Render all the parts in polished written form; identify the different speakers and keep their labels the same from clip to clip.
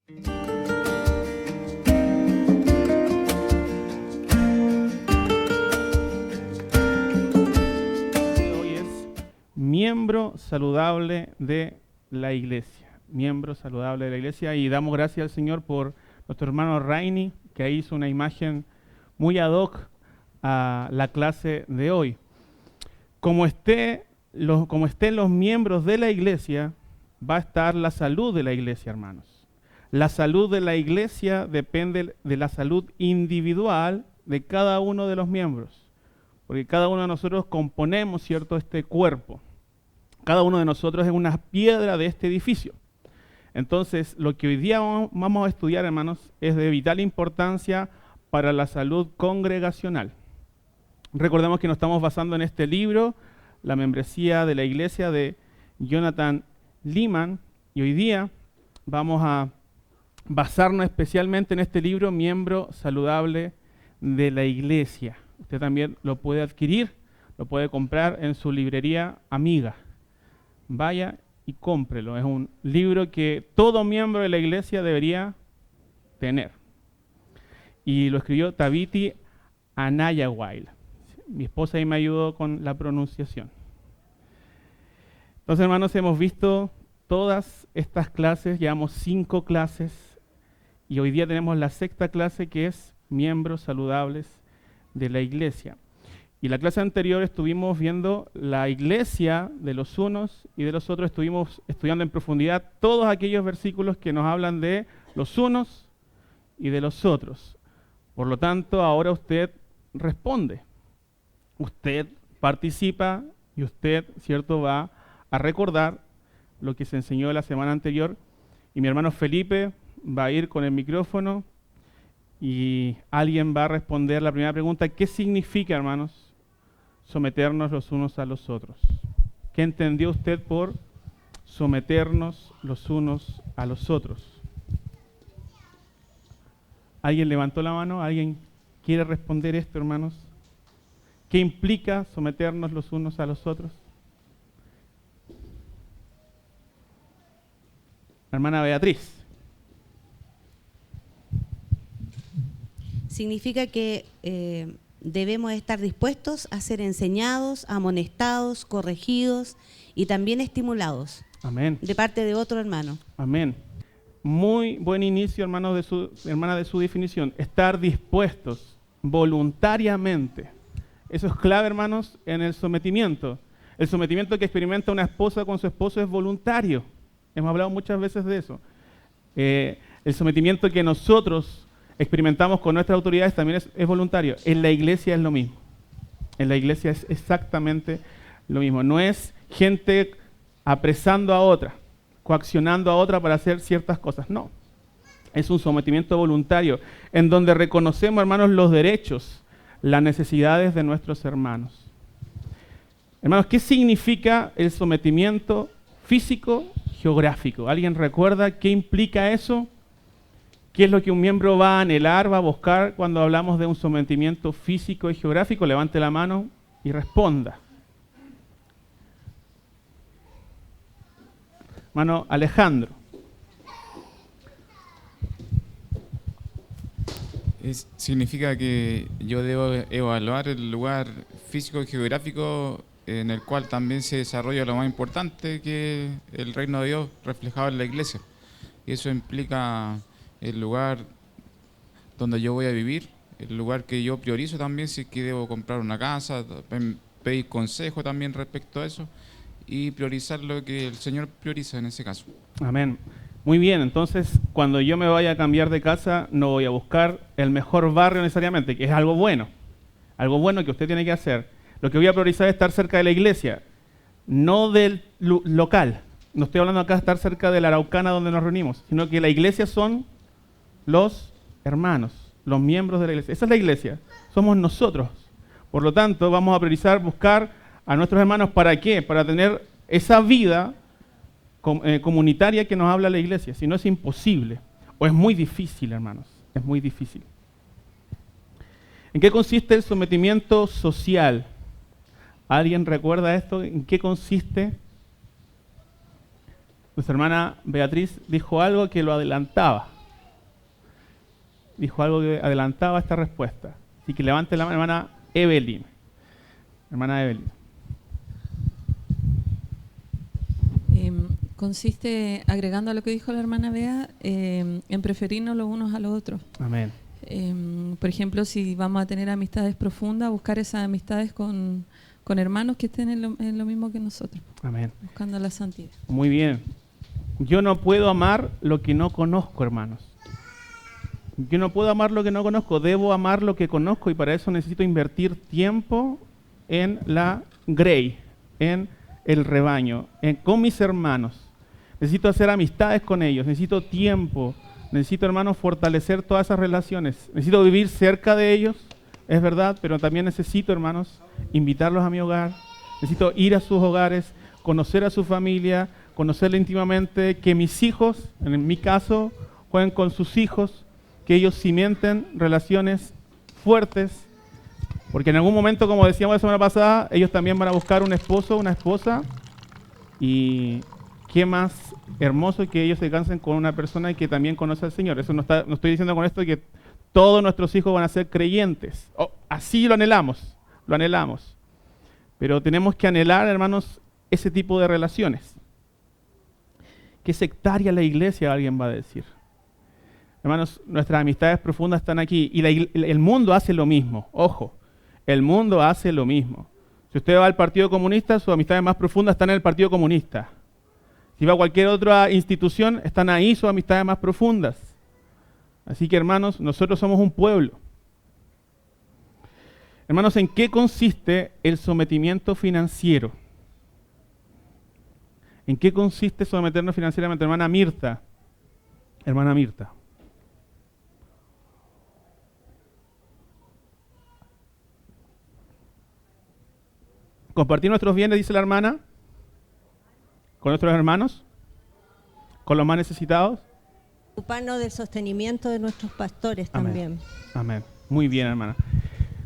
Speaker 1: Hoy es miembro saludable de la iglesia. Miembro saludable de la iglesia. Y damos gracias al Señor por nuestro hermano Rainy, que hizo una imagen muy ad hoc a la clase de hoy. Como estén los miembros de la iglesia, va a estar la salud de la iglesia, hermanos. La salud de la iglesia depende de la salud individual de cada uno de los miembros, porque cada uno de nosotros componemos, ¿cierto?, este cuerpo. Cada uno de nosotros es una piedra de este edificio. Entonces, lo que hoy día vamos a estudiar, hermanos, es de vital importancia para la salud congregacional. Recordemos que nos estamos basando en este libro, La membresía de la iglesia, de Jonathan Leeman, y hoy día vamos a basarnos especialmente en este libro, Miembro Saludable de la Iglesia. Usted también lo puede adquirir, lo puede comprar en su librería amiga. Vaya y cómprelo. Es un libro que todo miembro de la iglesia debería tener. Y lo escribió Thabiti Anyawile. Mi esposa ahí me ayudó con la pronunciación. Entonces, hermanos, hemos visto todas estas clases, llevamos 5 clases, y hoy día tenemos la 6ª clase, que es miembros saludables de la iglesia. Y la clase anterior estuvimos viendo la iglesia de los unos y de los otros, estuvimos estudiando en profundidad todos aquellos versículos que nos hablan de los unos y de los otros. Por lo tanto, ahora usted responde, usted participa y usted, ¿cierto?, va a recordar lo que se enseñó la semana anterior. Y mi hermano Felipe va a ir con el micrófono y alguien va a responder la primera pregunta. ¿Qué significa, hermanos, someternos los unos a los otros? ¿Qué entendió usted por someternos los unos a los otros? ¿Alguien levantó la mano? ¿Alguien quiere responder esto, hermanos? ¿Qué implica someternos los unos a los otros? Hermana Beatriz.
Speaker 2: Significa que debemos estar dispuestos a ser enseñados, amonestados, corregidos y también estimulados.
Speaker 1: Amén.
Speaker 2: De parte de otro hermano.
Speaker 1: Amén. Muy buen inicio, hermana, de su definición. Estar dispuestos voluntariamente. Eso es clave, hermanos, en el sometimiento. El sometimiento que experimenta una esposa con su esposo es voluntario. Hemos hablado muchas veces de eso. El sometimiento que nosotros experimentamos con nuestras autoridades también es voluntario. En la iglesia es lo mismo. En la iglesia es exactamente lo mismo. No es gente apresando a otra, coaccionando a otra para hacer ciertas cosas. No. Es un sometimiento voluntario en donde reconocemos, hermanos, los derechos, las necesidades de nuestros hermanos. Hermanos, ¿qué significa el sometimiento físico geográfico? ¿Alguien recuerda qué implica eso? ¿Qué es lo que un miembro va a anhelar, va a buscar cuando hablamos de un sometimiento físico y geográfico? Levante la mano y responda. Hermano Alejandro.
Speaker 3: Significa que yo debo evaluar el lugar físico y geográfico en el cual también se desarrolla lo más importante, que es el reino de Dios reflejado en la iglesia. Y eso implica el lugar donde yo voy a vivir, el lugar que yo priorizo también, si es que debo comprar una casa, pedir consejo también respecto a eso y priorizar lo que el Señor prioriza en ese caso.
Speaker 1: Amén. Muy bien, entonces cuando yo me vaya a cambiar de casa no voy a buscar el mejor barrio necesariamente, que es algo bueno que usted tiene que hacer. Lo que voy a priorizar es estar cerca de la iglesia, no del local. No estoy hablando acá de estar cerca de la Araucana donde nos reunimos, sino que la iglesia son los hermanos, los miembros de la iglesia. Esa es la iglesia, somos nosotros. Por lo tanto, vamos a priorizar buscar a nuestros hermanos. ¿Para qué? Para tener esa vida comunitaria que nos habla la iglesia. Si no, es imposible, o es muy difícil, hermanos, es muy difícil. ¿En qué consiste el sometimiento social? ¿Alguien recuerda esto? ¿En qué consiste? Nuestra hermana Beatriz dijo algo que lo adelantaba. dijo algo que adelantaba esta respuesta. Así que levante la mano, hermana Evelyn. Hermana Evelyn.
Speaker 4: Consiste, agregando a lo que dijo la hermana Bea, en preferirnos los unos a los otros.
Speaker 1: Amén.
Speaker 4: Por ejemplo, si vamos a tener amistades profundas, buscar esas amistades con hermanos que estén en lo mismo que nosotros.
Speaker 1: Amén.
Speaker 4: Buscando la santidad.
Speaker 1: Muy bien. Yo no puedo amar lo que no conozco, hermanos. Yo no puedo amar lo que no conozco, debo amar lo que conozco y para eso necesito invertir tiempo en la grey, en el rebaño, con mis hermanos. Necesito hacer amistades con ellos, necesito tiempo, necesito, hermanos, fortalecer todas esas relaciones. Necesito vivir cerca de ellos, es verdad, pero también necesito, hermanos, invitarlos a mi hogar. Necesito ir a sus hogares, conocer a su familia, conocerla íntimamente, que mis hijos, en mi caso, jueguen con sus hijos, que ellos cimienten relaciones fuertes, porque en algún momento, como decíamos la semana pasada, ellos también van a buscar un esposo, una esposa, y qué más hermoso que ellos se cansen con una persona que también conoce al Señor. Eso no estoy diciendo con esto que todos nuestros hijos van a ser creyentes. Así lo anhelamos, pero tenemos que anhelar, hermanos, ese tipo de relaciones. Qué sectaria la iglesia, alguien va a decir. Hermanos, nuestras amistades profundas están aquí y el mundo hace lo mismo. Ojo, el mundo hace lo mismo. Si usted va al Partido Comunista, sus amistades más profundas están en el Partido Comunista. Si va a cualquier otra institución, están ahí sus amistades más profundas. Así que, hermanos, nosotros somos un pueblo. Hermanos, ¿en qué consiste el sometimiento financiero? ¿En qué consiste someternos financieramente? Hermana Mirta. Hermana Mirta. Compartir nuestros bienes, dice la hermana, con nuestros hermanos, con los más necesitados.
Speaker 5: Ocuparnos del sostenimiento de nuestros pastores
Speaker 1: Amén.
Speaker 5: también.
Speaker 1: Amén. Muy bien, hermana.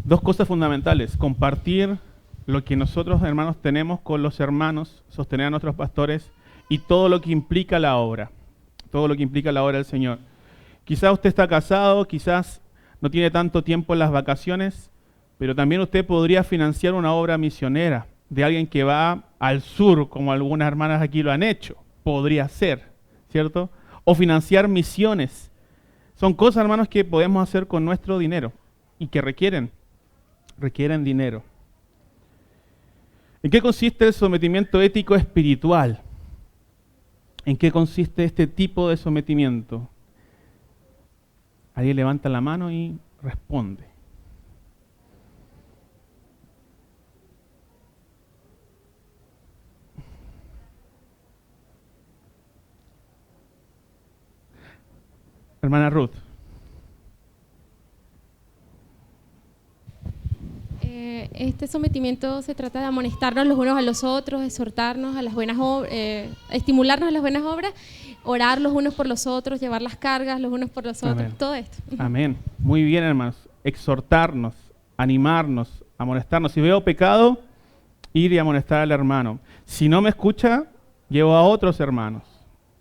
Speaker 1: Dos cosas fundamentales. Compartir lo que nosotros, hermanos, tenemos con los hermanos, sostener a nuestros pastores y todo lo que implica la obra. Todo lo que implica la obra del Señor. Quizás usted está casado, quizás no tiene tanto tiempo en las vacaciones, pero también usted podría financiar una obra misionera de alguien que va al sur, como algunas hermanas aquí lo han hecho. Podría ser, ¿cierto? O financiar misiones. Son cosas, hermanos, que podemos hacer con nuestro dinero y que requieren dinero. ¿En qué consiste el sometimiento ético espiritual? ¿En qué consiste este tipo de sometimiento? Alguien levanta la mano y responde. Hermana Ruth.
Speaker 6: Este sometimiento se trata de amonestarnos los unos a los otros, exhortarnos a las buenas obras, estimularnos a las buenas obras, orar los unos por los otros, llevar las cargas los unos por los otros,
Speaker 1: Amén.
Speaker 6: todo esto.
Speaker 1: Amén. Muy bien, hermanos. Exhortarnos, animarnos, amonestarnos. Si veo pecado, ir y amonestar al hermano. Si no me escucha, llevo a otros hermanos.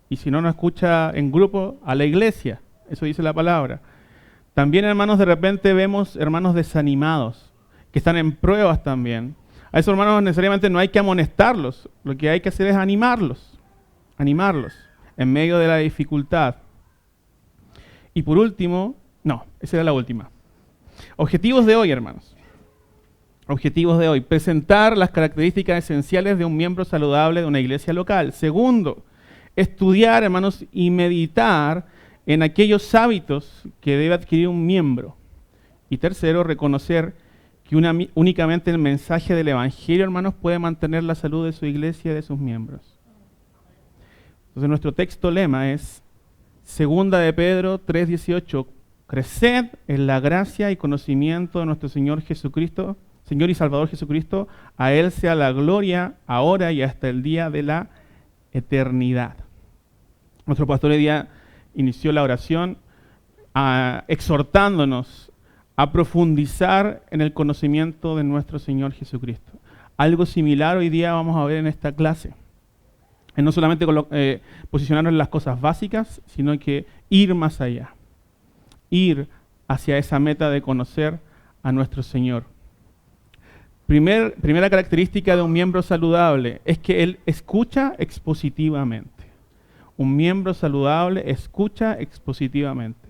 Speaker 1: Y si no nos escucha en grupo, a la iglesia. Eso dice la palabra. También, hermanos, de repente vemos hermanos desanimados, que están en pruebas también. A esos hermanos necesariamente no hay que amonestarlos. Lo que hay que hacer es animarlos en medio de la dificultad. Y por último, esa era la última. Objetivos de hoy, hermanos. Objetivos de hoy. Presentar las características esenciales de un miembro saludable de una iglesia local. Segundo, estudiar, hermanos, y meditar en aquellos hábitos que debe adquirir un miembro. Y tercero, reconocer que únicamente el mensaje del Evangelio, hermanos, puede mantener la salud de su iglesia y de sus miembros. Entonces nuestro texto lema es 2 de Pedro 3:18, creced en la gracia y conocimiento de nuestro Señor Jesucristo, Señor y Salvador Jesucristo, a Él sea la gloria ahora y hasta el día de la eternidad. Nuestro pastor hoy día inició la oración exhortándonos a profundizar en el conocimiento de nuestro Señor Jesucristo. Algo similar hoy día vamos a ver en esta clase. No solamente posicionarnos en las cosas básicas, sino que ir más allá. Ir hacia esa meta de conocer a nuestro Señor. Primera característica de un miembro saludable es que él escucha expositivamente. Un miembro saludable escucha expositivamente.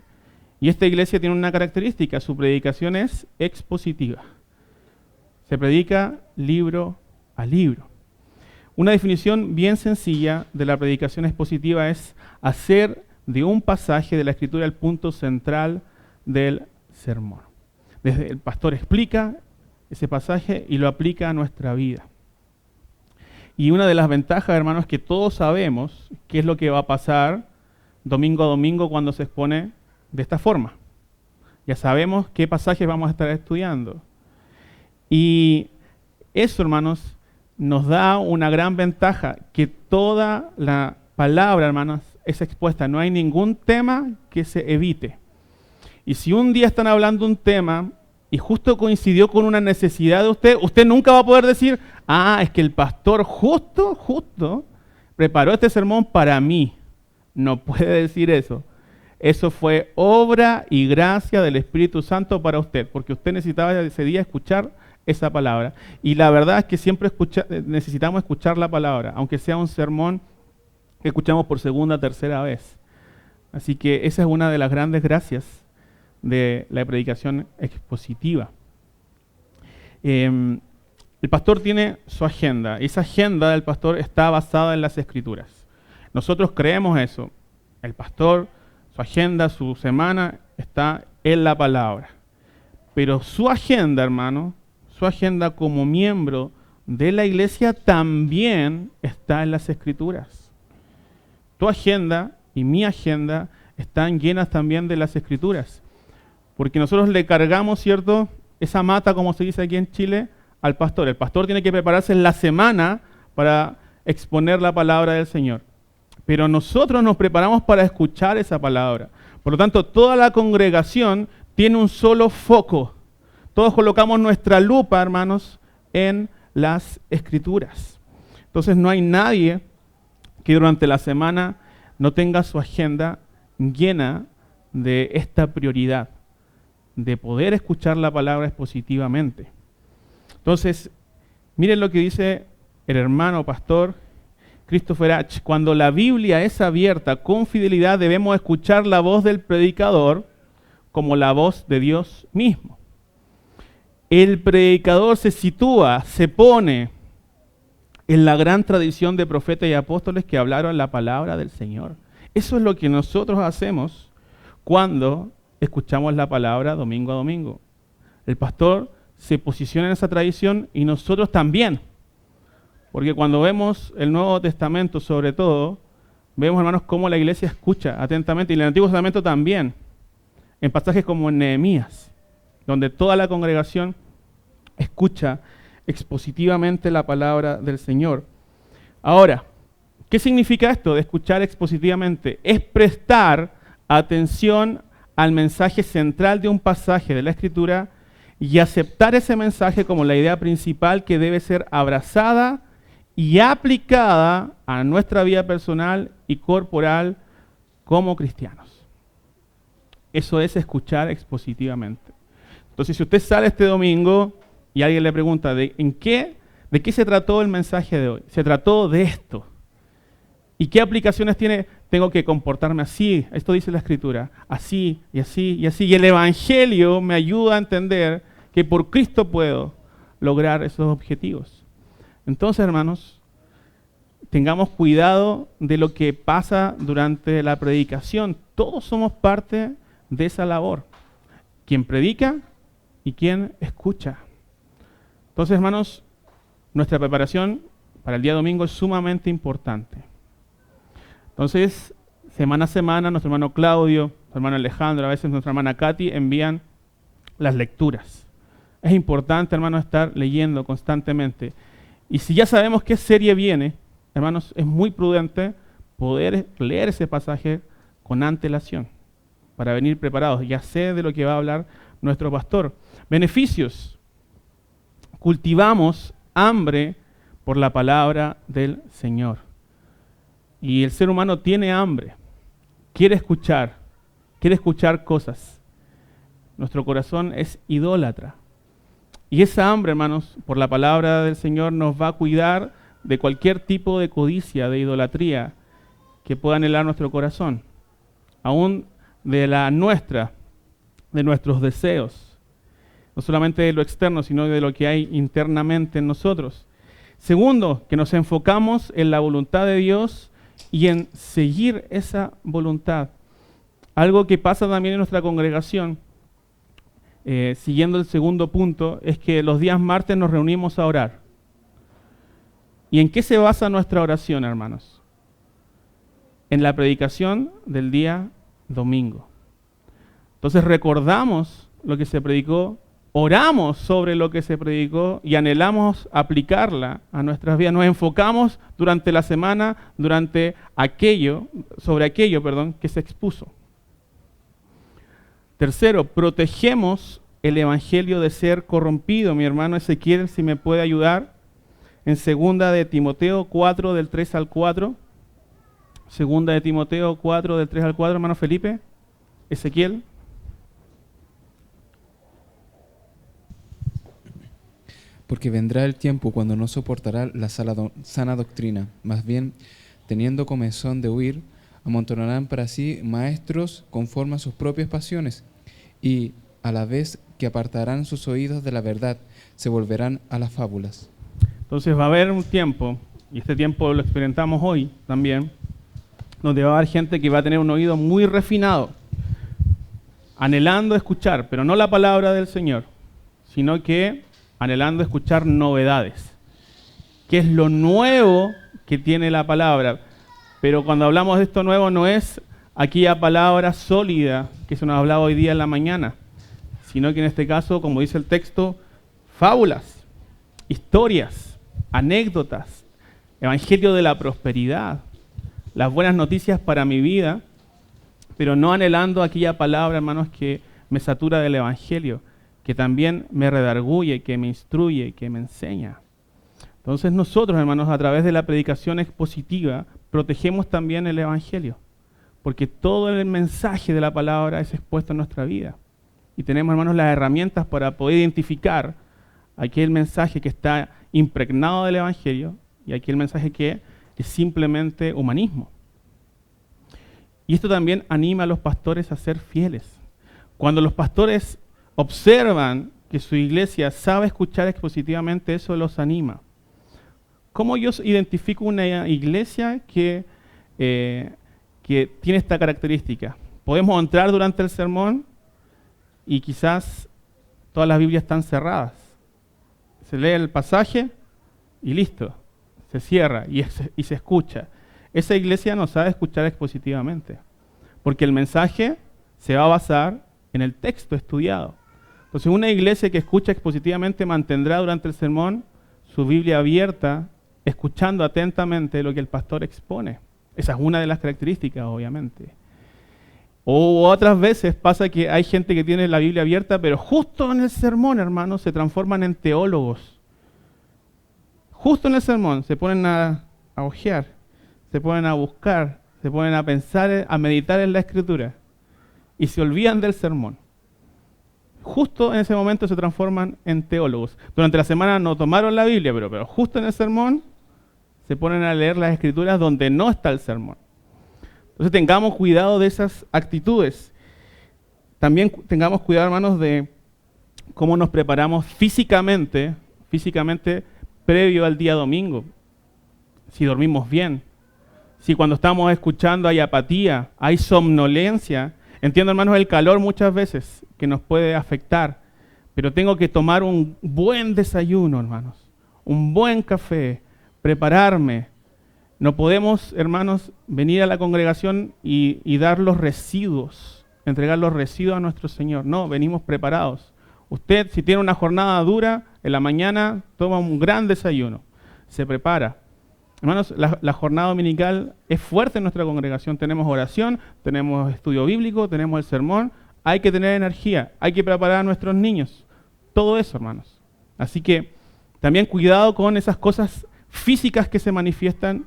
Speaker 1: Y esta iglesia tiene una característica, su predicación es expositiva. Se predica libro a libro. Una definición bien sencilla de la predicación expositiva es hacer de un pasaje de la Escritura el punto central del sermón. Desde el pastor explica ese pasaje y lo aplica a nuestra vida. Y una de las ventajas, hermanos, es que todos sabemos qué es lo que va a pasar domingo a domingo cuando se expone de esta forma. Ya sabemos qué pasajes vamos a estar estudiando. Y eso, hermanos, nos da una gran ventaja, que toda la palabra, hermanos, es expuesta. No hay ningún tema que se evite. Y si un día están hablando un tema y justo coincidió con una necesidad de usted nunca va a poder decir, es que el pastor justo preparó este sermón para mí. No puede decir eso. Eso fue obra y gracia del Espíritu Santo para usted, porque usted necesitaba ese día escuchar esa palabra. Y la verdad es que siempre necesitamos escuchar la palabra, aunque sea un sermón que escuchamos por segunda, tercera vez. Así que esa es una de las grandes gracias de la predicación expositiva. El pastor tiene su agenda, y esa agenda del pastor está basada en las Escrituras. Nosotros creemos eso. El pastor, su agenda, su semana está en la palabra. Pero su agenda, hermano, su agenda como miembro de la iglesia también está en las Escrituras. Tu agenda y mi agenda están llenas también de las Escrituras. Porque nosotros le cargamos, ¿cierto?, esa mata, como se dice aquí en Chile, al pastor. El pastor tiene que prepararse en la semana para exponer la palabra del Señor. Pero nosotros nos preparamos para escuchar esa palabra. Por lo tanto, toda la congregación tiene un solo foco. Todos colocamos nuestra lupa, hermanos, en las Escrituras. Entonces no hay nadie que durante la semana no tenga su agenda llena de esta prioridad, de poder escuchar la palabra expositivamente. Entonces, miren lo que dice el hermano pastor Christopher H. Cuando la Biblia es abierta con fidelidad, debemos escuchar la voz del predicador como la voz de Dios mismo. El predicador se sitúa, se pone en la gran tradición de profetas y apóstoles que hablaron la palabra del Señor. Eso es lo que nosotros hacemos cuando escuchamos la palabra domingo a domingo. El pastor se posiciona en esa tradición y nosotros también. Porque cuando vemos el Nuevo Testamento, sobre todo, vemos, hermanos, cómo la iglesia escucha atentamente, y en el Antiguo Testamento también, en pasajes como en Nehemías, donde toda la congregación escucha expositivamente la palabra del Señor. Ahora, ¿qué significa esto de escuchar expositivamente? Es prestar atención al mensaje central de un pasaje de la Escritura y aceptar ese mensaje como la idea principal que debe ser abrazada y aplicada a nuestra vida personal y corporal como cristianos. Eso es escuchar expositivamente. Entonces, si usted sale este domingo y alguien le pregunta ¿de qué se trató el mensaje de hoy? Se trató de esto. ¿Y qué aplicaciones tiene? Tengo que comportarme así, esto dice la Escritura, así y así y así. Y el Evangelio me ayuda a entender que por Cristo puedo lograr esos objetivos. Entonces, hermanos, tengamos cuidado de lo que pasa durante la predicación. Todos somos parte de esa labor. Quien predica y quien escucha. Entonces, hermanos, nuestra preparación para el día domingo es sumamente importante. Entonces, semana a semana, nuestro hermano Claudio, nuestro hermano Alejandro, a veces nuestra hermana Katy envían las lecturas. Es importante, hermano, estar leyendo constantemente. Y si ya sabemos qué serie viene, hermanos, es muy prudente poder leer ese pasaje con antelación para venir preparados. Ya sé de lo que va a hablar nuestro pastor. Beneficios. Cultivamos hambre por la palabra del Señor. Y el ser humano tiene hambre, quiere escuchar cosas. nuestro corazón es idólatra. Y esa hambre, hermanos, por la palabra del Señor nos va a cuidar de cualquier tipo de codicia, de idolatría que pueda anhelar nuestro corazón, aún de la nuestra, de nuestros deseos, no solamente de lo externo, sino de lo que hay internamente en nosotros. Segundo, que nos enfocamos en la voluntad de Dios y en seguir esa voluntad. Algo que pasa también en nuestra congregación, siguiendo el segundo punto, es que los días martes nos reunimos a orar. ¿Y en qué se basa nuestra oración, hermanos? En la predicación del día domingo. Entonces recordamos lo que se predicó, oramos sobre lo que se predicó y anhelamos aplicarla a nuestras vidas. Nos enfocamos durante la semana, sobre aquello, que se expuso. Tercero, protegemos el evangelio de ser corrompido. Mi hermano Ezequiel, si me puede ayudar, en 2 de Timoteo 4, del 3 al 4. 2 de Timoteo 4, del 3 al 4, hermano Felipe. Ezequiel.
Speaker 7: Porque vendrá el tiempo cuando no soportará la sana doctrina, más bien, teniendo comezón de huir, amontonarán para sí maestros conforme a sus propias pasiones, y a la vez que apartarán sus oídos de la verdad, se volverán a las fábulas.
Speaker 1: Entonces va a haber un tiempo, y este tiempo lo experimentamos hoy también, donde va a haber gente que va a tener un oído muy refinado, anhelando escuchar, pero no la palabra del Señor, sino que anhelando escuchar novedades. ¿Qué es lo nuevo que tiene la palabra? Pero cuando hablamos de esto nuevo no es aquella palabra sólida que se nos hablaba hoy día en la mañana, sino que en este caso, como dice el texto, fábulas, historias, anécdotas, evangelio de la prosperidad, las buenas noticias para mi vida, pero no anhelando aquella palabra, hermanos, que me satura del evangelio, que también me redarguye, que me instruye, que me enseña. Entonces nosotros, hermanos, a través de la predicación expositiva, protegemos también el evangelio, porque todo el mensaje de la palabra es expuesto en nuestra vida. Y tenemos, hermanos, las herramientas para poder identificar aquel mensaje que está impregnado del evangelio y aquel mensaje que es simplemente humanismo. Y esto también anima a los pastores a ser fieles. Cuando los pastores observan que su iglesia sabe escuchar expositivamente, eso los anima. ¿Cómo yo identifico una iglesia que tiene esta característica? Podemos entrar durante el sermón y quizás todas las Biblias están cerradas. Se lee el pasaje y listo, se cierra y se escucha. Esa iglesia no sabe escuchar expositivamente, porque el mensaje se va a basar en el texto estudiado. Entonces, una iglesia que escucha expositivamente mantendrá durante el sermón su Biblia abierta, escuchando atentamente lo que el pastor expone. Esa es una de las características, obviamente. O otras veces pasa que hay gente que tiene la Biblia abierta, pero justo en el sermón, hermanos, se transforman en teólogos. Justo en el sermón se ponen a ojear, se ponen a buscar, se ponen a pensar, a meditar en la Escritura y se olvidan del sermón. Justo en ese momento se transforman en teólogos. Durante la semana no tomaron la Biblia, pero justo en el sermón se ponen a leer las Escrituras donde no está el sermón. Entonces tengamos cuidado de esas actitudes. También tengamos cuidado, hermanos, de cómo nos preparamos físicamente previo al día domingo. Si dormimos bien, si cuando estamos escuchando hay apatía, hay somnolencia. Entiendo, hermanos, el calor muchas veces que nos puede afectar, pero tengo que tomar un buen desayuno, hermanos, un buen café, prepararme. No podemos, hermanos, venir a la congregación y dar los residuos, entregar los residuos a nuestro Señor. No, venimos preparados. Usted, si tiene una jornada dura, en la mañana toma un gran desayuno, se prepara. Hermanos, la jornada dominical es fuerte en nuestra congregación. Tenemos oración, tenemos estudio bíblico, tenemos el sermón. Hay que tener energía, hay que preparar a nuestros niños. Todo eso, hermanos. Así que también cuidado con esas cosas físicas que se manifiestan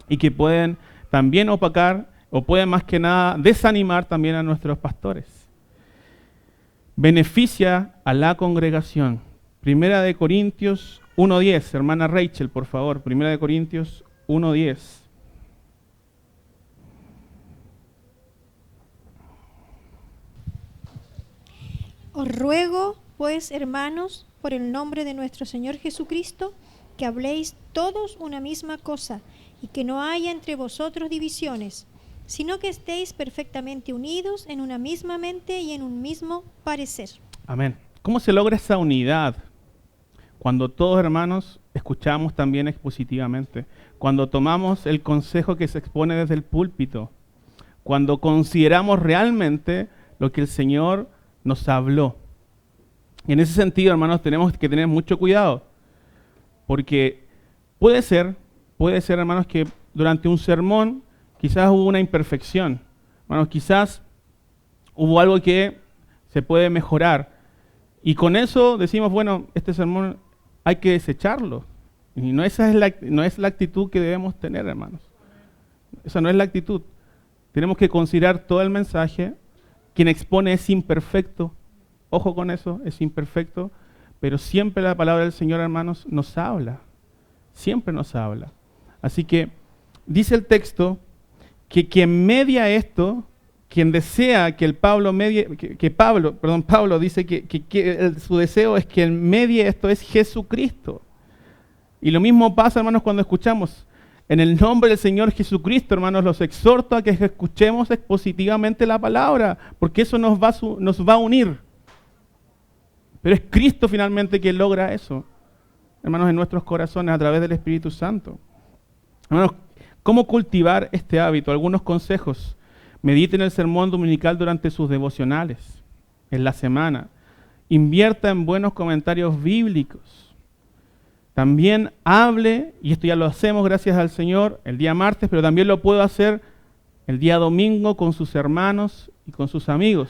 Speaker 1: y que pueden también opacar o pueden más que nada desanimar también a nuestros pastores. beneficia a la congregación. Primera de Corintios 1:10, hermana Rachel, por favor, Primera de Corintios 1:10.
Speaker 8: Os ruego, pues, hermanos, por el nombre de nuestro Señor Jesucristo, que habléis todos una misma cosa y que no haya entre vosotros divisiones, sino que estéis perfectamente unidos en una misma mente y en un mismo parecer.
Speaker 1: Amén. ¿Cómo se logra esa unidad? Cuando todos, hermanos, escuchamos también expositivamente, cuando tomamos el consejo que se expone desde el púlpito, cuando consideramos realmente lo que el Señor nos habló. Y en ese sentido, hermanos, tenemos que tener mucho cuidado, porque puede ser, hermanos, que durante un sermón quizás hubo una imperfección, hermanos, quizás hubo algo que se puede mejorar, y con eso decimos, bueno, este sermón hay que desecharlo, y no es la actitud que debemos tener, hermanos. Esa no es la actitud. Tenemos que considerar todo el mensaje. Quien expone es imperfecto, ojo con eso, es imperfecto, pero siempre la palabra del Señor, hermanos, nos habla, siempre nos habla. Así que dice el texto que quien media esto, quien desea que Pablo dice que su deseo es que el medie esto es Jesucristo. Y lo mismo pasa, hermanos, cuando escuchamos. En el nombre del Señor Jesucristo, hermanos, los exhorto a que escuchemos expositivamente la palabra, porque eso nos va a unir. Pero es Cristo finalmente quien logra eso, hermanos, en nuestros corazones a través del Espíritu Santo. Hermanos, ¿cómo cultivar este hábito? Algunos consejos. Mediten el sermón dominical durante sus devocionales, en la semana. Invierta en buenos comentarios bíblicos. También hable, y esto ya lo hacemos gracias al Señor, el día martes, pero también lo puedo hacer el día domingo con sus hermanos y con sus amigos.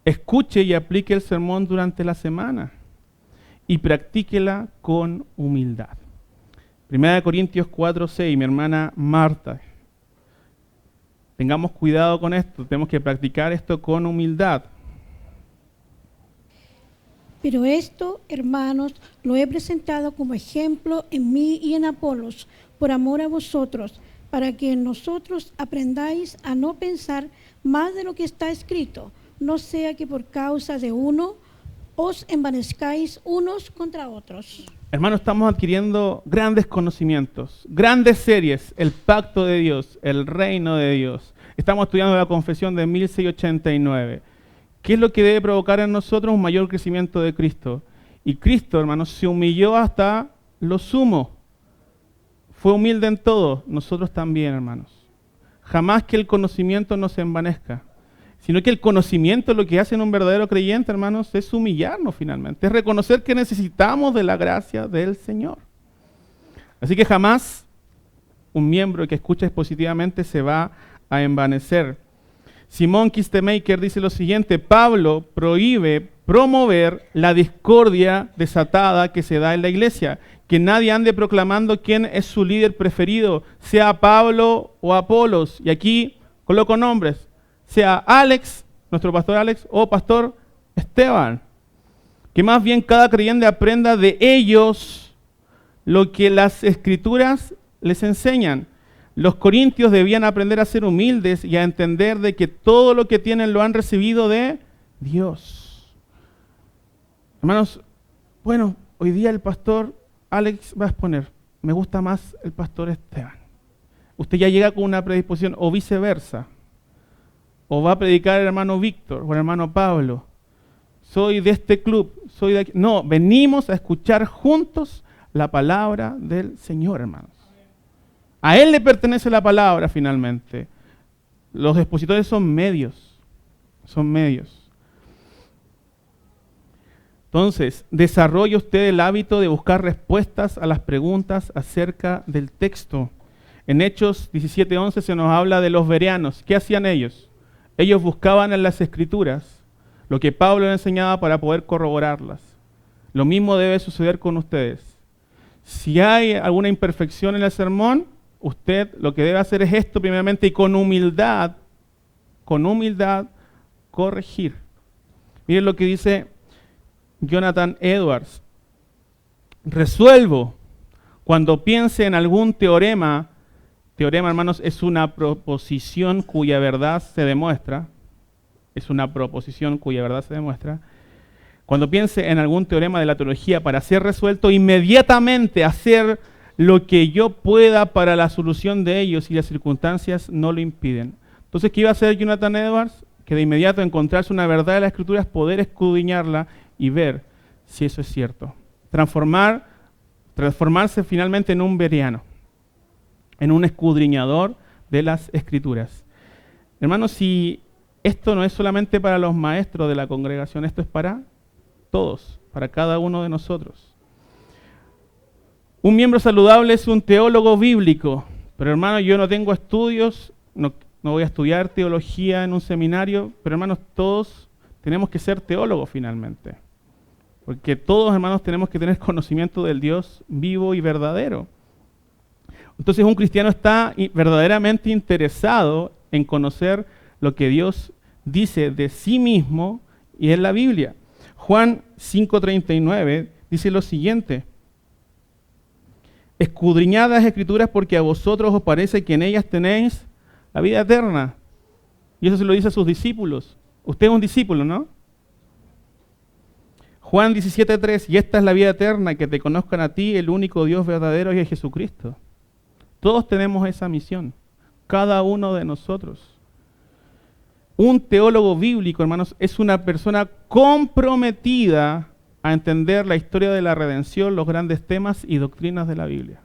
Speaker 1: Escuche y aplique el sermón durante la semana y practíquela con humildad. 1 Corintios 4:6, mi hermana Marta. Tengamos cuidado con esto, tenemos que practicar esto con humildad.
Speaker 9: Pero esto, hermanos, lo he presentado como ejemplo en mí y en Apolos, por amor a vosotros, para que en nosotros aprendáis a no pensar más de lo que está escrito, no sea que por causa de uno os envanezcáis unos contra otros.
Speaker 1: Hermanos, estamos adquiriendo grandes conocimientos, grandes series, el pacto de Dios, el reino de Dios. Estamos estudiando la confesión de 1689. ¿Qué es lo que debe provocar en nosotros un mayor crecimiento de Cristo? Y Cristo, hermanos, se humilló hasta lo sumo. Fue humilde en todo, nosotros también, hermanos. Jamás que el conocimiento nos envanezca, sino que el conocimiento lo que hace en un verdadero creyente, hermanos, es humillarnos finalmente, es reconocer que necesitamos de la gracia del Señor. Así que jamás un miembro que escucha expositivamente se va a envanecer. Simón Kistemaker dice lo siguiente: Pablo prohíbe promover la discordia desatada que se da en la iglesia, que nadie ande proclamando quién es su líder preferido, sea Pablo o Apolos, y aquí coloco nombres, sea Alex, nuestro pastor Alex, o pastor Esteban, que más bien cada creyente aprenda de ellos lo que las escrituras les enseñan. Los corintios debían aprender a ser humildes y a entender de que todo lo que tienen lo han recibido de Dios. Hermanos, bueno, hoy día el pastor Alex va a exponer. Me gusta más el pastor Esteban. Usted ya llega con una predisposición, o viceversa. O va a predicar el hermano Víctor o el hermano Pablo. Soy de este club, soy de aquí. No, venimos a escuchar juntos la palabra del Señor, hermanos. A Él le pertenece la palabra finalmente. Los expositores son medios. Son medios. Entonces, desarrolle usted el hábito de buscar respuestas a las preguntas acerca del texto. En Hechos 17:11 se nos habla de los bereanos. ¿Qué hacían ellos? Ellos buscaban en las Escrituras lo que Pablo les enseñaba para poder corroborarlas. Lo mismo debe suceder con ustedes. Si hay alguna imperfección en el sermón, usted lo que debe hacer es esto primeramente, y con humildad, corregir. Miren lo que dice Jonathan Edwards. Resuelvo cuando piense en algún teorema. Teorema, hermanos, es una proposición cuya verdad se demuestra. Es una proposición cuya verdad se demuestra. Cuando piense en algún teorema de la teología para ser resuelto, inmediatamente hacer lo que yo pueda para la solución de ellos y las circunstancias no lo impiden. Entonces, ¿qué iba a hacer Jonathan Edwards? Que de inmediato encontrarse una verdad de las Escrituras, poder escudriñarla y ver si eso es cierto. Transformarse finalmente en un bereano, en un escudriñador de las Escrituras. Hermanos, si esto no es solamente para los maestros de la congregación, esto es para todos, para cada uno de nosotros. Un miembro saludable es un teólogo bíblico, pero hermano, yo no tengo estudios, no voy a estudiar teología en un seminario, pero hermanos, todos tenemos que ser teólogos finalmente, porque todos, hermanos, tenemos que tener conocimiento del Dios vivo y verdadero. Entonces un cristiano está verdaderamente interesado en conocer lo que Dios dice de sí mismo y en la Biblia. Juan 5:39 dice lo siguiente: escudriñad las Escrituras porque a vosotros os parece que en ellas tenéis la vida eterna. Y eso se lo dice a sus discípulos. Usted es un discípulo, ¿no? Juan 17:3, y esta es la vida eterna, que te conozcan a ti, el único Dios verdadero, y a Jesucristo. Todos tenemos esa misión, cada uno de nosotros. Un teólogo bíblico, hermanos, es una persona comprometida a entender la historia de la redención, los grandes temas y doctrinas de la Biblia.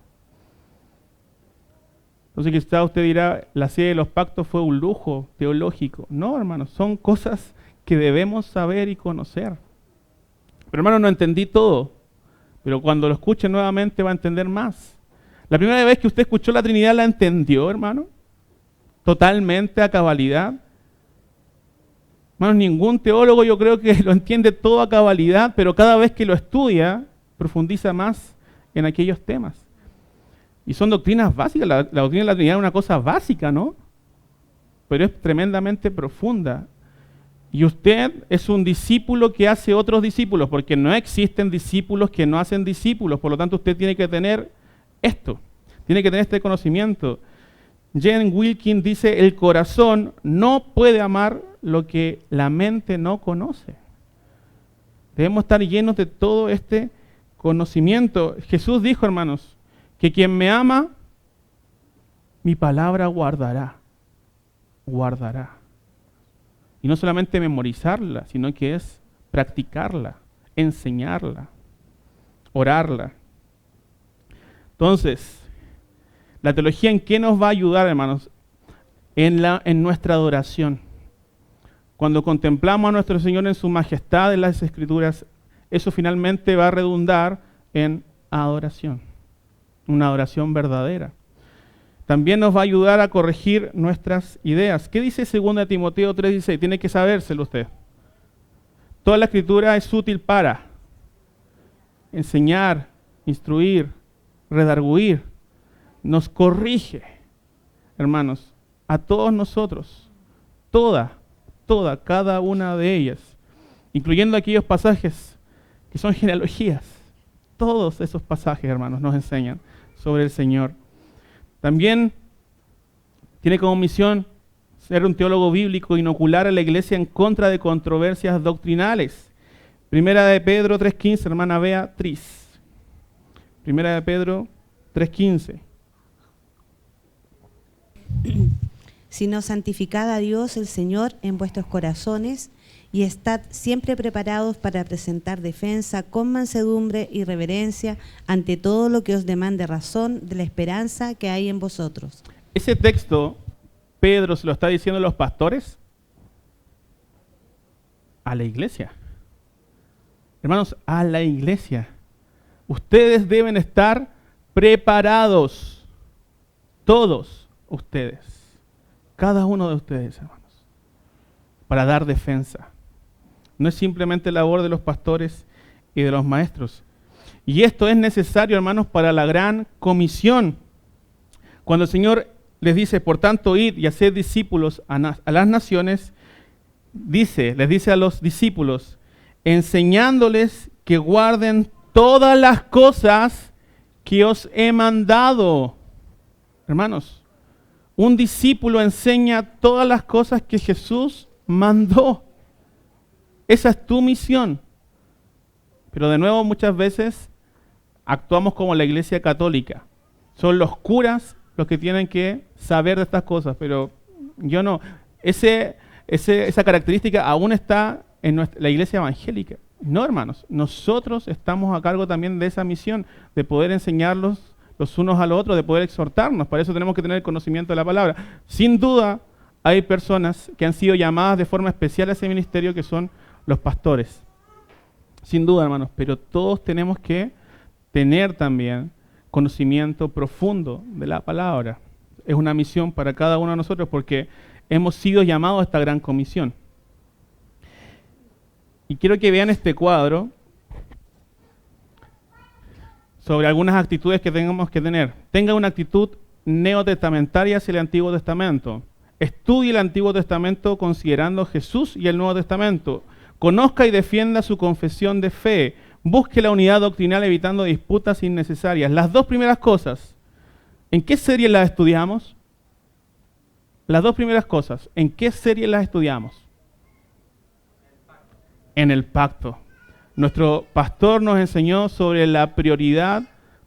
Speaker 1: Entonces quizá usted dirá, la serie de los pactos fue un lujo teológico. No, hermanos, son cosas que debemos saber y conocer. Pero hermano, no entendí todo, pero cuando lo escuche nuevamente va a entender más. La primera vez que usted escuchó la Trinidad, ¿la entendió, hermano? Totalmente a cabalidad. Hermanos, ningún teólogo yo creo que lo entiende todo a cabalidad, pero cada vez que lo estudia, profundiza más en aquellos temas. Y son doctrinas básicas, la doctrina de la Trinidad es una cosa básica, ¿no? Pero es tremendamente profunda. Y usted es un discípulo que hace otros discípulos, porque no existen discípulos que no hacen discípulos, por lo tanto usted tiene que tener esto, tiene que tener este conocimiento. Jen Wilkin dice, el corazón no puede amar lo que la mente no conoce. Debemos estar llenos de todo este conocimiento. Jesús dijo, hermanos, que quien me ama, mi palabra guardará. Guardará. Y no solamente memorizarla, sino que es practicarla, enseñarla, orarla. Entonces, la teología, ¿en qué nos va a ayudar, hermanos? En nuestra adoración. Cuando contemplamos a nuestro Señor en su majestad en las Escrituras, eso finalmente va a redundar en adoración, una adoración verdadera. También nos va a ayudar a corregir nuestras ideas. ¿Qué dice 2 Timoteo 3:16? Tiene que sabérselo usted. Toda la Escritura es útil para enseñar, instruir, redarguir, nos corrige, hermanos, a todos nosotros, cada una de ellas, incluyendo aquellos pasajes que son genealogías. Todos esos pasajes, hermanos, nos enseñan sobre el Señor. También tiene como misión ser un teólogo bíblico, inocular a la iglesia en contra de controversias doctrinales. Primera de Pedro 3:15, hermana Beatriz. Primera de Pedro 3:15.
Speaker 2: Sino santificad a Dios el Señor en vuestros corazones y estad siempre preparados para presentar defensa con mansedumbre y reverencia ante todo lo que os demande razón de la esperanza que hay en vosotros.
Speaker 1: Ese texto, Pedro se lo está diciendo a los pastores, a la iglesia. Hermanos, a la iglesia. Ustedes deben estar preparados, todos ustedes, cada uno de ustedes, hermanos, para dar defensa. No es simplemente labor de los pastores y de los maestros. Y esto es necesario, hermanos, para la gran comisión. Cuando el Señor les dice, por tanto, id y haced discípulos a las naciones, les dice a los discípulos, enseñándoles que guarden todas las cosas que os he mandado. Hermanos, un discípulo enseña todas las cosas que Jesús mandó. Esa es tu misión. Pero de nuevo, muchas veces actuamos como la Iglesia Católica. Son los curas los que tienen que saber de estas cosas, pero yo no. Esa característica aún está en la Iglesia evangélica. No, hermanos, nosotros estamos a cargo también de esa misión, de poder enseñarlos los unos a los otros, de poder exhortarnos. Para eso tenemos que tener conocimiento de la palabra. Sin duda, hay personas que han sido llamadas de forma especial a ese ministerio, que son los pastores. Sin duda, hermanos, pero todos tenemos que tener también conocimiento profundo de la palabra. Es una misión para cada uno de nosotros porque hemos sido llamados a esta gran comisión. Y quiero que vean este cuadro sobre algunas actitudes que tenemos que tener. Tenga una actitud neotestamentaria hacia el Antiguo Testamento. Estudie el Antiguo Testamento considerando Jesús y el Nuevo Testamento. Conozca y defienda su confesión de fe. Busque la unidad doctrinal evitando disputas innecesarias. Las dos primeras cosas, ¿en qué serie las estudiamos? Las dos primeras cosas, ¿en qué serie las estudiamos? En el pacto. Nuestro pastor nos enseñó sobre la prioridad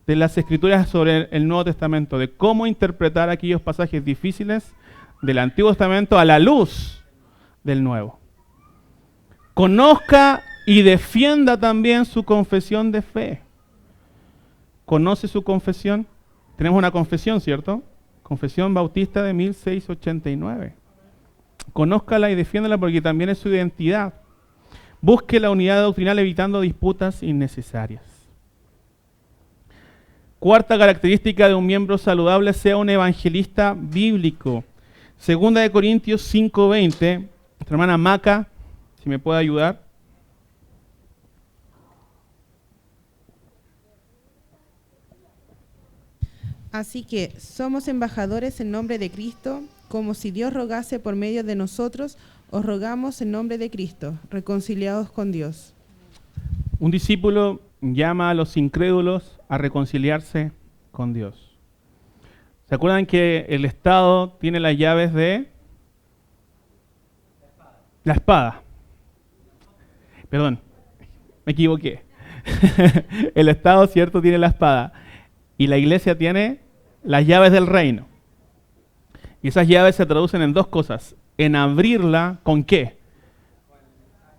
Speaker 1: de las Escrituras sobre el Nuevo Testamento, de cómo interpretar aquellos pasajes difíciles del Antiguo Testamento a la luz del Nuevo. Conozca y defienda también su confesión de fe. ¿Conoce su confesión? Tenemos una confesión, ¿cierto? Confesión Bautista de 1689. Conózcala y defiéndala porque también es su identidad. Busque la unidad doctrinal evitando disputas innecesarias. Cuarta característica de un miembro saludable: sea un evangelista bíblico. Segunda de Corintios 5:20. Nuestra hermana Maca, si me puede ayudar.
Speaker 10: Así que somos embajadores en nombre de Cristo, como si Dios rogase por medio de nosotros, os rogamos en nombre de Cristo, reconciliados con Dios.
Speaker 1: Un discípulo llama a los incrédulos a reconciliarse con Dios. ¿Se acuerdan que el Estado tiene las llaves de la espada? Perdón, me equivoqué. El Estado, cierto, tiene la espada y la iglesia tiene las llaves del reino. Y esas llaves se traducen en dos cosas. En abrirla, ¿con qué?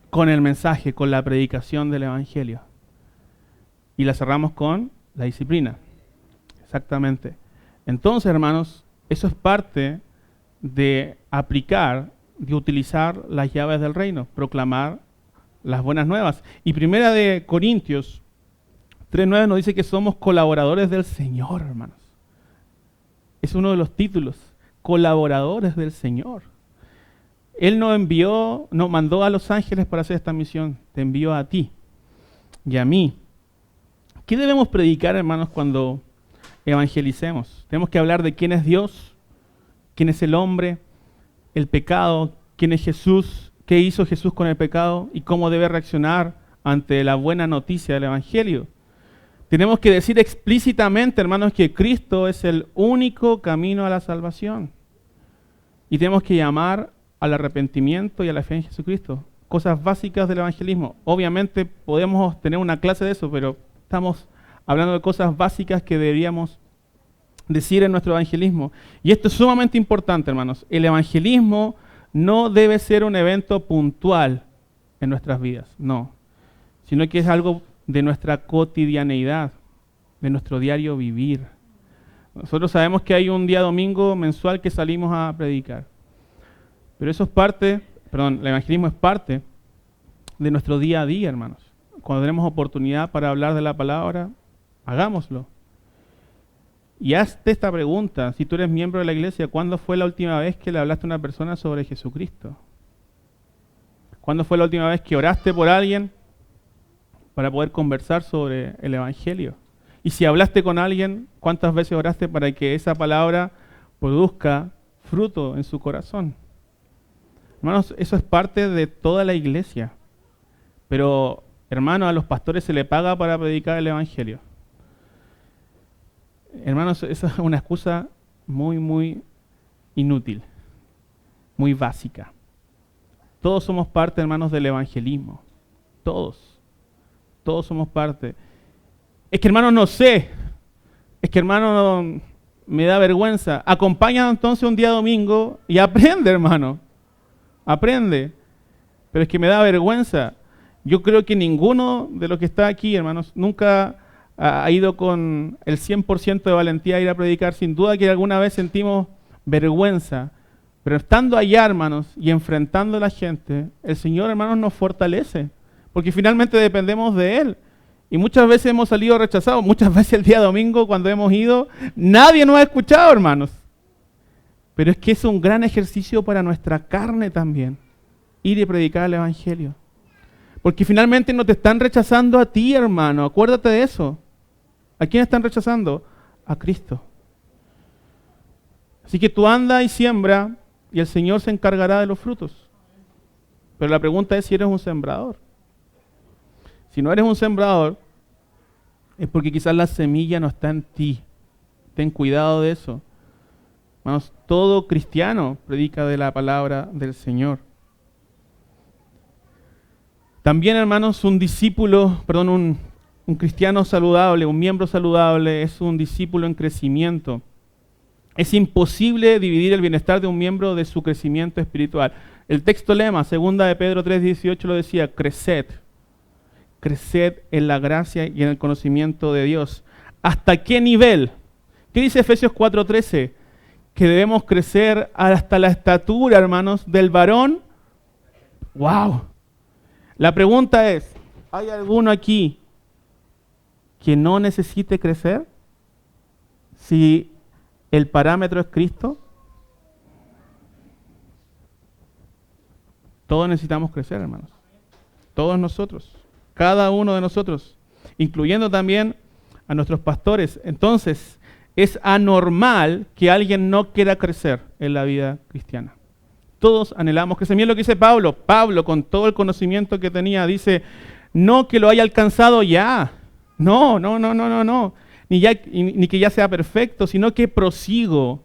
Speaker 1: Con el mensaje, con la predicación del Evangelio. Y la cerramos con la disciplina. Exactamente. Entonces, hermanos, eso es parte de aplicar, de utilizar las llaves del reino, proclamar las buenas nuevas. Y Primera de Corintios 3:9 nos dice que somos colaboradores del Señor, hermanos. Es uno de los títulos, colaboradores del Señor. Él nos mandó a los ángeles para hacer esta misión, te envió a ti y a mí. ¿Qué debemos predicar, hermanos, cuando evangelicemos? Tenemos que hablar de quién es Dios, quién es el hombre, el pecado, quién es Jesús, qué hizo Jesús con el pecado y cómo debe reaccionar ante la buena noticia del Evangelio. Tenemos que decir explícitamente, hermanos, que Cristo es el único camino a la salvación. Y tenemos que llamar al arrepentimiento y a la fe en Jesucristo. Cosas básicas del evangelismo. Obviamente podemos tener una clase de eso, pero estamos hablando de cosas básicas que deberíamos decir en nuestro evangelismo. Y esto es sumamente importante, hermanos. El evangelismo no debe ser un evento puntual en nuestras vidas, no. Sino que es algo de nuestra cotidianeidad, de nuestro diario vivir. Nosotros sabemos que hay un día domingo mensual que salimos a predicar. Pero eso es parte, el evangelismo es parte de nuestro día a día, hermanos. Cuando tenemos oportunidad para hablar de la palabra, hagámoslo. Y hazte esta pregunta, si tú eres miembro de la iglesia, ¿cuándo fue la última vez que le hablaste a una persona sobre Jesucristo? ¿Cuándo fue la última vez que oraste por alguien para poder conversar sobre el evangelio? Y si hablaste con alguien, ¿cuántas veces oraste para que esa palabra produzca fruto en su corazón? Hermanos, eso es parte de toda la iglesia. Pero, hermanos, a los pastores se le paga para predicar el evangelio. Hermanos, esa es una excusa muy, muy inútil, muy básica. Todos somos parte, hermanos, del evangelismo. Todos somos parte. Es que, hermano, no sé. Es que, hermano, me da vergüenza. Acompáñanos entonces un día domingo y aprende, hermano. Aprende. Pero es que me da vergüenza. Yo creo que ninguno de los que está aquí, hermanos, nunca ha ido con el 100% de valentía a ir a predicar. Sin duda que alguna vez sentimos vergüenza. Pero estando allá, hermanos, y enfrentando a la gente, el Señor, hermanos, nos fortalece. Porque finalmente dependemos de Él. Y muchas veces hemos salido rechazados. Muchas veces el día domingo, cuando hemos ido, nadie nos ha escuchado, hermanos. Pero es que es un gran ejercicio para nuestra carne también. Ir y predicar el Evangelio. Porque finalmente no te están rechazando a ti, hermano. Acuérdate de eso. ¿A quién están rechazando? A Cristo. Así que tú anda y siembra y el Señor se encargará de los frutos. Pero la pregunta es si eres un sembrador. Si no eres un sembrador, es porque quizás la semilla no está en ti. Ten cuidado de eso. Hermanos, todo cristiano predica de la palabra del Señor. También, hermanos, un cristiano saludable, un miembro saludable, es un discípulo en crecimiento. Es imposible dividir el bienestar de un miembro de su crecimiento espiritual. El texto lema, 2 de Pedro 3:18, lo decía: creced en la gracia y en el conocimiento de Dios. ¿Hasta qué nivel? ¿Qué dice Efesios 4:13? Que debemos crecer hasta la estatura, hermanos, del varón. ¡Wow! La pregunta es, ¿hay alguno aquí que no necesite crecer? Si el parámetro es Cristo. Todos necesitamos crecer, hermanos. Todos nosotros. Cada uno de nosotros. Incluyendo también a nuestros pastores. Entonces, es anormal que alguien no quiera crecer en la vida cristiana. Todos anhelamos crecer. Miren lo que dice Pablo. Pablo, con todo el conocimiento que tenía, dice, no que lo haya alcanzado ya. No. Ni que ya sea perfecto, sino que prosigo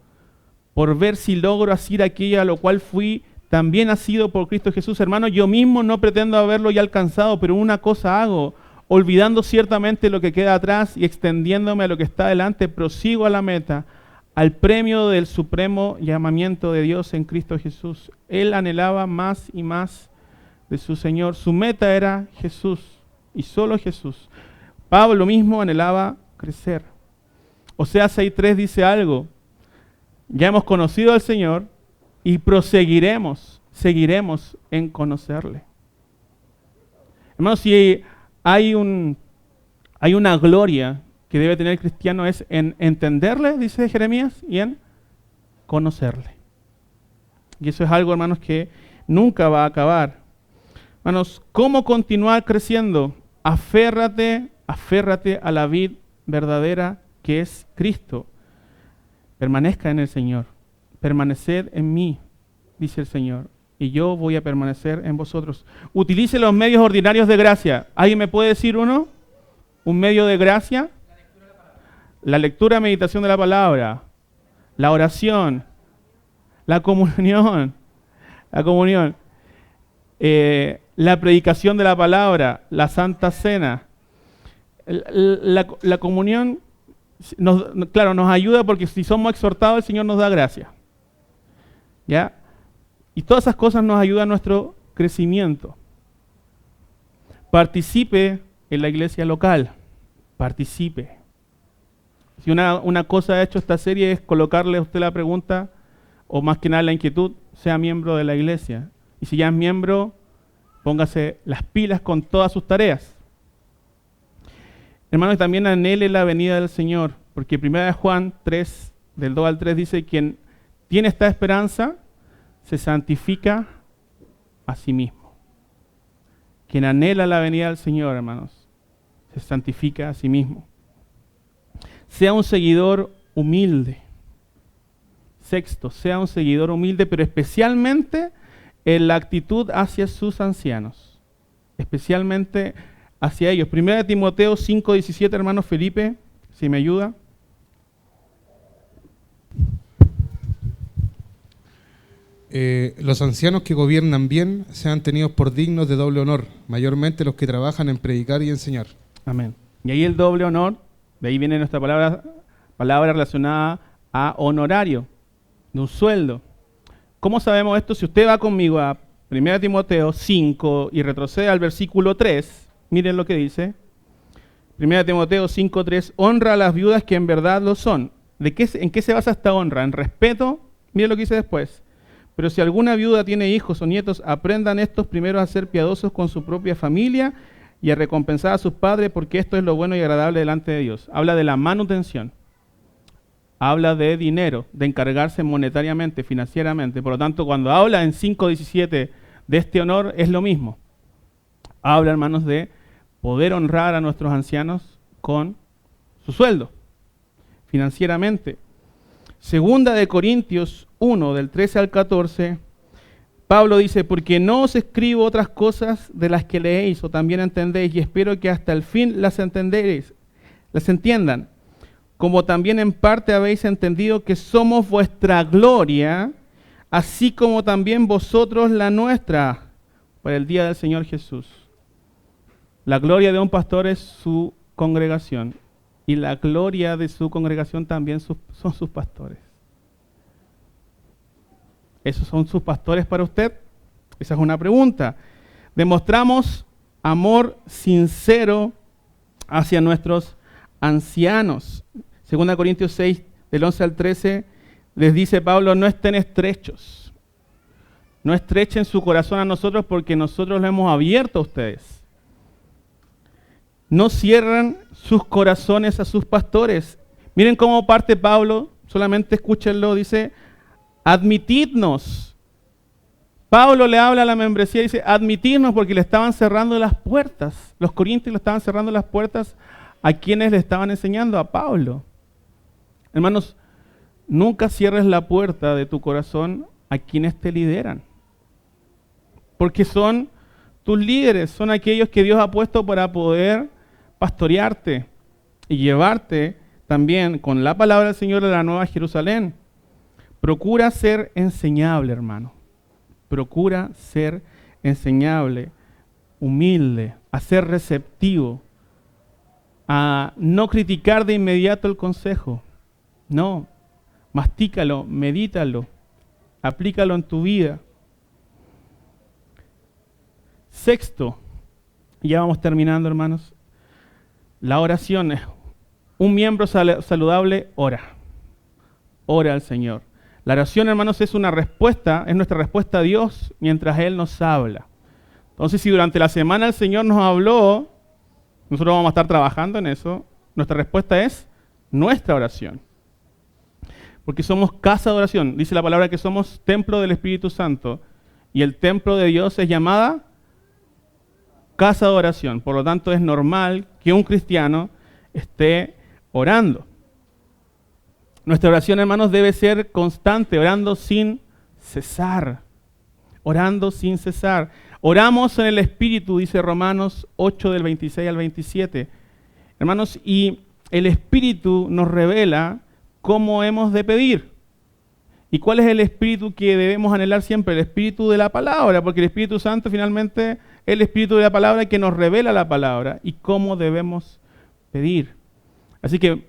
Speaker 1: por ver si logro asir aquello a lo cual fui también asido por Cristo Jesús. Hermano, yo mismo no pretendo haberlo ya alcanzado, pero una cosa hago, olvidando ciertamente lo que queda atrás y extendiéndome a lo que está adelante, prosigo a la meta, al premio del supremo llamamiento de Dios en Cristo Jesús. Él anhelaba más y más de su Señor. Su meta era Jesús y solo Jesús. Pablo mismo anhelaba crecer. Oseas 6:3 dice algo. Ya hemos conocido al Señor y seguiremos en conocerle. Hermanos, si hay una gloria que debe tener el cristiano es en entenderle, dice Jeremías, y en conocerle. Y eso es algo, hermanos, que nunca va a acabar. Hermanos, ¿cómo continuar creciendo? Aférrate a la vid verdadera que es Cristo. Permanezca en el Señor. Permaneced en mí, dice el Señor, y yo voy a permanecer en vosotros. Utilice los medios ordinarios de gracia. ¿Alguien me puede decir uno? ¿Un medio de gracia? La lectura, meditación de la palabra, la oración, la comunión, la predicación de la palabra, la Santa Cena. La comunión, nos ayuda porque si somos exhortados, el Señor nos da gracia. ¿Ya? Y todas esas cosas nos ayudan a nuestro crecimiento. Participe en la iglesia local. Participe. Si una cosa ha hecho esta serie es colocarle a usted la pregunta, o más que nada la inquietud, sea miembro de la iglesia. Y si ya es miembro, póngase las pilas con todas sus tareas. Hermanos, también anhele la venida del Señor, porque 1 Juan 3, del 2 al 3, dice, quien tiene esta esperanza, se santifica a sí mismo. Quien anhela la venida del Señor, hermanos, se santifica a sí mismo. Sea un seguidor humilde. Sexto, sea un seguidor humilde, pero especialmente en la actitud hacia sus ancianos, especialmente hacia ellos. 1 Timoteo 5:17, hermano Felipe, si me ayuda.
Speaker 11: Los ancianos que gobiernan bien sean tenidos por dignos de doble honor, mayormente los que trabajan en predicar y enseñar.
Speaker 1: Amén. Y ahí el doble honor, de ahí viene nuestra palabra relacionada a honorario, de un sueldo. ¿Cómo sabemos esto? Si usted va conmigo a 1 Timoteo 5 y retrocede al versículo 3, miren lo que dice. 1 Timoteo 5:3, honra a las viudas que en verdad lo son. ¿En qué se basa esta honra? ¿En respeto? Miren lo que dice después. Pero si alguna viuda tiene hijos o nietos, aprendan estos primero a ser piadosos con su propia familia y a recompensar a sus padres, porque esto es lo bueno y agradable delante de Dios. Habla de la manutención. Habla de dinero, de encargarse monetariamente, financieramente. Por lo tanto, cuando habla en 5:17 de este honor, es lo mismo. Habla, hermanos, de poder honrar a nuestros ancianos con su sueldo, financieramente. Segunda de Corintios 1, del 13 al 14, Pablo dice, porque no os escribo otras cosas de las que leéis o también entendéis, y espero que hasta el fin las entiendan, como también en parte habéis entendido que somos vuestra gloria, así como también vosotros la nuestra, para el día del Señor Jesús. La gloria de un pastor es su congregación, y la gloria de su congregación también son sus pastores. ¿Esos son sus pastores para usted? Esa es una pregunta. Demostramos amor sincero hacia nuestros ancianos. 2 Corintios 6, del 11 al 13, les dice Pablo, no estén estrechos. No estrechen su corazón a nosotros porque nosotros lo hemos abierto a ustedes. No cierran sus corazones a sus pastores. Miren cómo parte Pablo, solamente escúchenlo, dice, admitidnos. Pablo le habla a la membresía y dice, admitidnos, porque le estaban cerrando las puertas. Los corintios le estaban cerrando las puertas a quienes le estaban enseñando, a Pablo. Hermanos, nunca cierres la puerta de tu corazón a quienes te lideran. Porque son tus líderes, son aquellos que Dios ha puesto para poder pastorearte y llevarte también con la palabra del Señor a la Nueva Jerusalén. Procura ser enseñable, hermano. Procura ser enseñable, humilde, a ser receptivo, a no criticar de inmediato el consejo. No, mastícalo, medítalo, aplícalo en tu vida. Sexto, y ya vamos terminando, hermanos. La oración es un miembro saludable, ora. Ora al Señor. La oración, hermanos, es una respuesta, es nuestra respuesta a Dios mientras Él nos habla. Entonces, si durante la semana el Señor nos habló, nosotros vamos a estar trabajando en eso. Nuestra respuesta es nuestra oración. Porque somos casa de oración. Dice la palabra que somos templo del Espíritu Santo. Y el templo de Dios es llamada casa de oración. Por lo tanto, es normal que un cristiano esté orando. Nuestra oración, hermanos, debe ser constante, orando sin cesar. Orando sin cesar. Oramos en el Espíritu, dice Romanos 8, del 26 al 27. Hermanos, y el Espíritu nos revela cómo hemos de pedir. ¿Y cuál es el Espíritu que debemos anhelar siempre? El Espíritu de la palabra, porque el Espíritu Santo finalmente es el Espíritu de la palabra que nos revela la palabra y cómo debemos pedir. Así que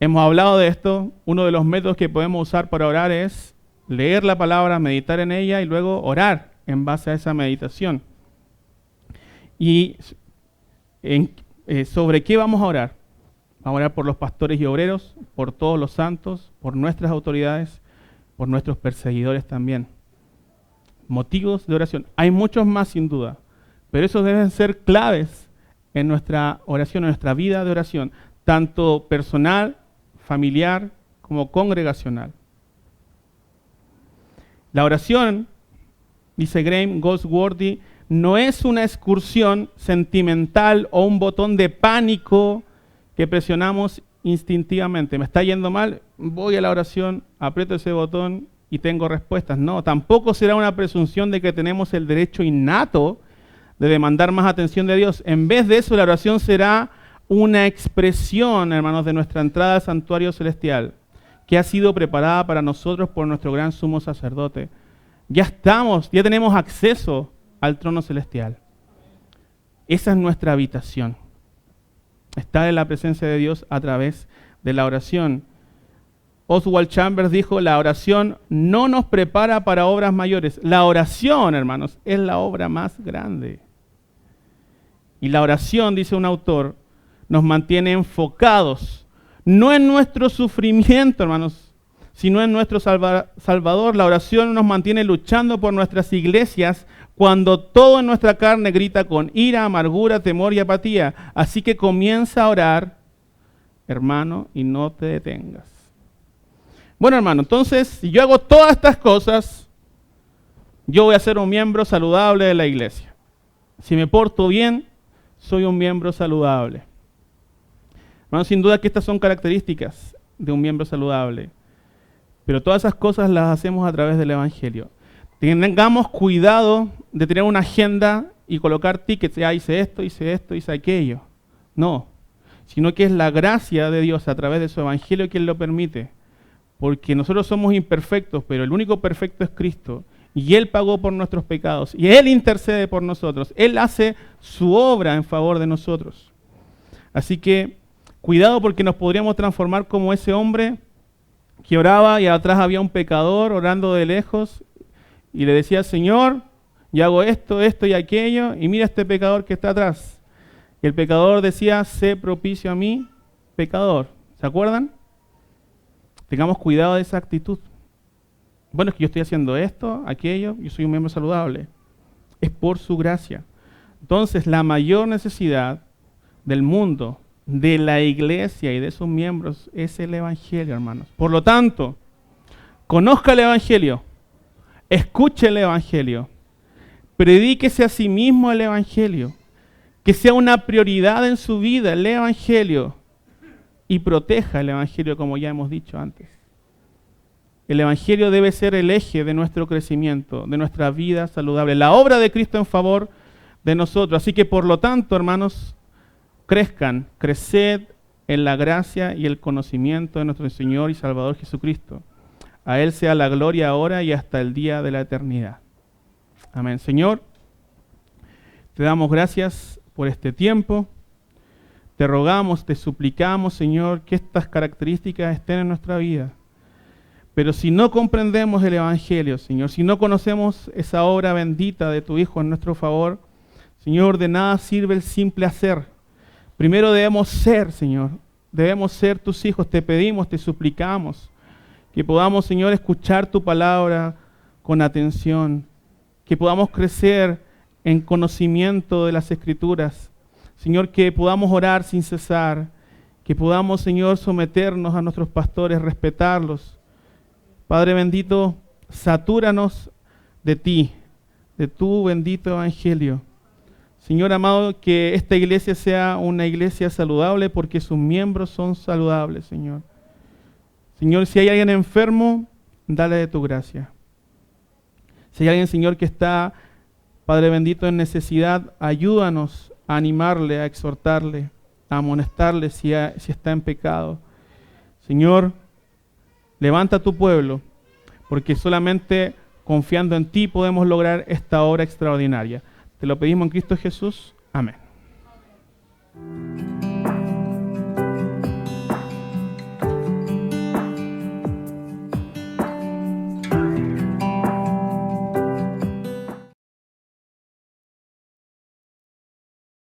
Speaker 1: hemos hablado de esto. Uno de los métodos que podemos usar para orar es leer la palabra, meditar en ella y luego orar en base a esa meditación. ¿Y sobre qué vamos a orar? Vamos a orar por los pastores y obreros, por todos los santos, por nuestras autoridades, por nuestros perseguidores también. Motivos de oración. Hay muchos más sin duda, pero esos deben ser claves en nuestra oración, en nuestra vida de oración, tanto personal, familiar, como congregacional. La oración, dice Graham Goldsworthy, no es una excursión sentimental o un botón de pánico que presionamos instintivamente. Me está yendo mal, voy a la oración, aprieto ese botón y tengo respuestas. No, tampoco será una presunción de que tenemos el derecho innato de demandar más atención de Dios. En vez de eso, la oración será una expresión, hermanos, de nuestra entrada al santuario celestial, que ha sido preparada para nosotros por nuestro gran sumo sacerdote. Ya tenemos acceso al trono celestial. Esa es nuestra habitación. Estar en la presencia de Dios a través de la oración. Oswald Chambers dijo, la oración no nos prepara para obras mayores. La oración, hermanos, es la obra más grande. Y la oración, dice un autor, nos mantiene enfocados, no en nuestro sufrimiento, hermanos, sino en nuestro Salvador. La oración nos mantiene luchando por nuestras iglesias cuando todo en nuestra carne grita con ira, amargura, temor y apatía. Así que comienza a orar, hermano, y no te detengas. Bueno, hermano, entonces, si yo hago todas estas cosas, yo voy a ser un miembro saludable de la iglesia. Si me porto bien, soy un miembro saludable. Hermano, sin duda que estas son características de un miembro saludable. Pero todas esas cosas las hacemos a través del Evangelio. Tengamos cuidado de tener una agenda y colocar tickets. Hice esto, hice aquello. No, sino que es la gracia de Dios a través de su Evangelio quien lo permite. Porque nosotros somos imperfectos, pero el único perfecto es Cristo. Y Él pagó por nuestros pecados. Y Él intercede por nosotros. Él hace su obra en favor de nosotros. Así que, cuidado porque nos podríamos transformar como ese hombre que oraba y atrás había un pecador orando de lejos y le decía, Señor, yo hago esto, esto y aquello, y mira este pecador que está atrás. Y el pecador decía, sé propicio a mí, pecador. ¿Se acuerdan? Tengamos cuidado de esa actitud. Bueno, es que yo estoy haciendo esto, aquello, yo soy un miembro saludable. Es por su gracia. Entonces, la mayor necesidad del mundo, de la iglesia y de sus miembros es el Evangelio, hermanos. Por lo tanto, conozca el Evangelio, escuche el Evangelio, predíquese a sí mismo el Evangelio, que sea una prioridad en su vida el Evangelio y proteja el Evangelio como ya hemos dicho antes. El Evangelio debe ser el eje de nuestro crecimiento, de nuestra vida saludable, la obra de Cristo en favor de nosotros. Así que por lo tanto, hermanos, creced en la gracia y el conocimiento de nuestro Señor y Salvador Jesucristo. A Él sea la gloria ahora y hasta el día de la eternidad. Amén. Señor, te damos gracias por este tiempo. Te rogamos, te suplicamos, Señor, que estas características estén en nuestra vida. Pero si no comprendemos el Evangelio, Señor, si no conocemos esa obra bendita de tu Hijo en nuestro favor, Señor, de nada sirve el simple hacer. Primero debemos ser, Señor, debemos ser tus hijos. Te pedimos, te suplicamos que podamos, Señor, escuchar tu palabra con atención, que podamos crecer en conocimiento de las Escrituras. Señor, que podamos orar sin cesar, que podamos, Señor, someternos a nuestros pastores, respetarlos. Padre bendito, satúranos de ti, de tu bendito Evangelio. Señor amado, que esta iglesia sea una iglesia saludable porque sus miembros son saludables, Señor. Señor, si hay alguien enfermo, dale de tu gracia. Si hay alguien, Señor, que está, Padre bendito, en necesidad, ayúdanos a animarle, a exhortarle, a amonestarle si está en pecado. Señor, levanta a tu pueblo, porque solamente confiando en ti podemos lograr esta obra extraordinaria. Te lo pedimos en Cristo Jesús. Amén.